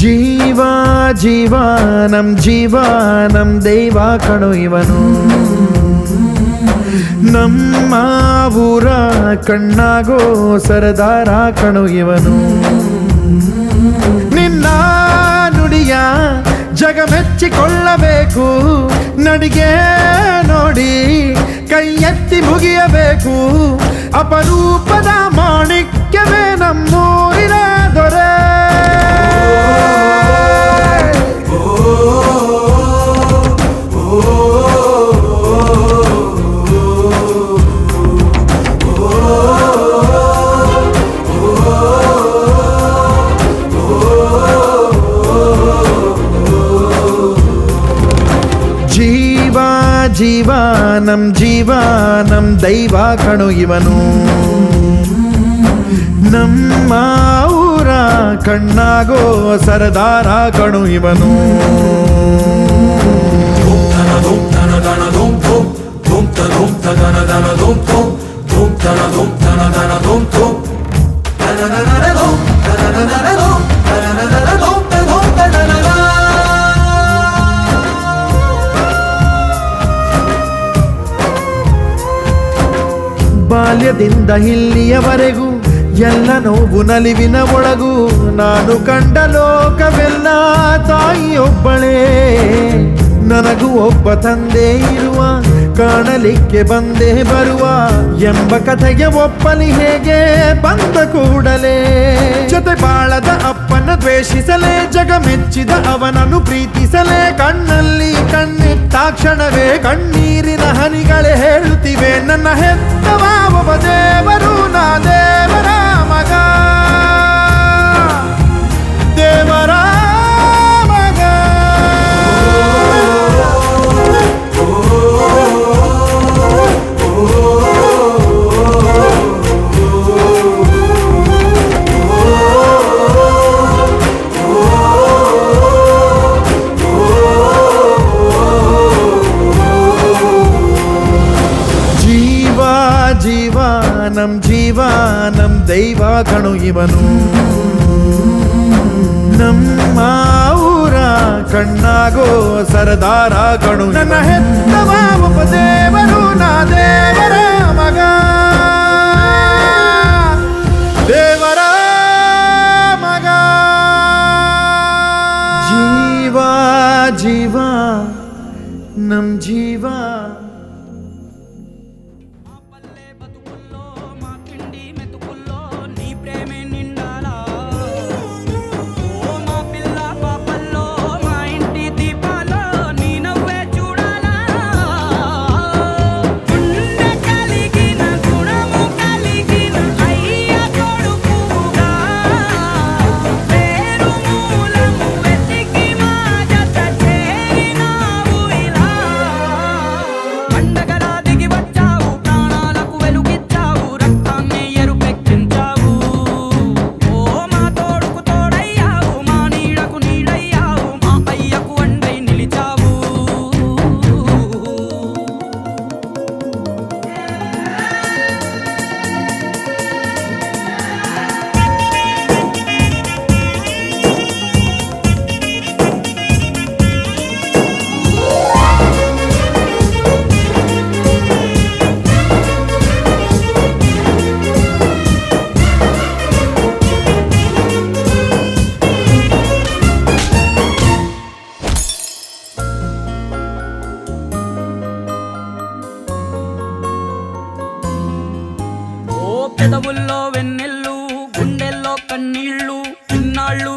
ಜೀವ ಜೀವ ನಮ್ ದೈವ ಕಣೋ ಇವನು. ನಮ್ಮ ಊರ ಕಣ್ಣಾಗೋ ಸರದಾರ ಕಣೋ ಇವನು. ನಿನ್ನ ನುಡಿಯ ಜಗ ಮೆಚ್ಚಿಕೊಳ್ಳಬೇಕು, ನಡಿಗೆ ನೋಡಿ ಕೈ ಎತ್ತಿ ಮುಗಿಯಬೇಕು. ಅಪರೂಪದ ಮಾಣಿಕ್ಯವೇ ನಮ್ಮೂರಿನ ದೊರೆ. ಜೀವ ನಮ್ ದೈವ ಕಣೋ ಇವನು. ನಮ್ಮ ಊರ ಕಣ್ಣಾಗೋ ಸರದಾರ ಕಣೋ ಇವನು. ಬಾಲ್ಯದಿಂದ ಇಲ್ಲಿಯವರೆಗೂ ಎಲ್ಲ ನೋವು ನಲಿವಿನ ಒಳಗೂ ನಾನು ಕಂಡ ಲೋಕವೆಲ್ಲ ತಾಯಿಯೊಬ್ಬಳೇ. ನನಗೂ ಒಬ್ಬ ತಂದೆ ಇರುವ, ಕಾಣಲಿಕ್ಕೆ ಬಂದೇ ಬರುವ ಎಂಬ ಕಥೆಗೆ ಒಪ್ಪಲಿ ಹೇಗೆ ಬಂದ ಕೂಡಲೇ. ಜೊತೆ ಬಾಳದ ಅಪ್ಪನ ದ್ವೇಷಿಸಲೇ, ಜಗ ಮೆಚ್ಚಿದ ಅವನನ್ನು ಪ್ರೀತಿಸಲೇ. ಕಣ್ಣಲ್ಲಿ ಕಣ್ಣಿಟ್ಟಾಕ್ಷಣವೇ ಕಣ್ಣೀರಿನ ಹನಿಗಳೇ ಹೇಳುತ್ತಿವೆ, ನನ್ನ ಹೆತ್ತವ ಒಬ್ಬ ದೇವರು, ನಾ ದೇವರ ಮಗ, ದೇವರ ಮಗ. ಜೀವ ನಮ್ ದೈವ ಕಣೋ ಇವನು. ನಮ್ಮ ಊರ ಕಣ್ಣಾಗೋ ಸರದಾರ ಕಣೋ. ನನ್ನ ಹೆತ್ತವ ಒಬ್ಬ ದೇವರು, ನಾ ದೇವರ ಮಗ, ದೇವರ ಮಗ. ಜೀವ ನಮ್ ಜೀವ. పెదవుల్లో వెన్నెల్లు, గుండెల్లో కన్నీళ్ళు, ఇన్నాళ్ళు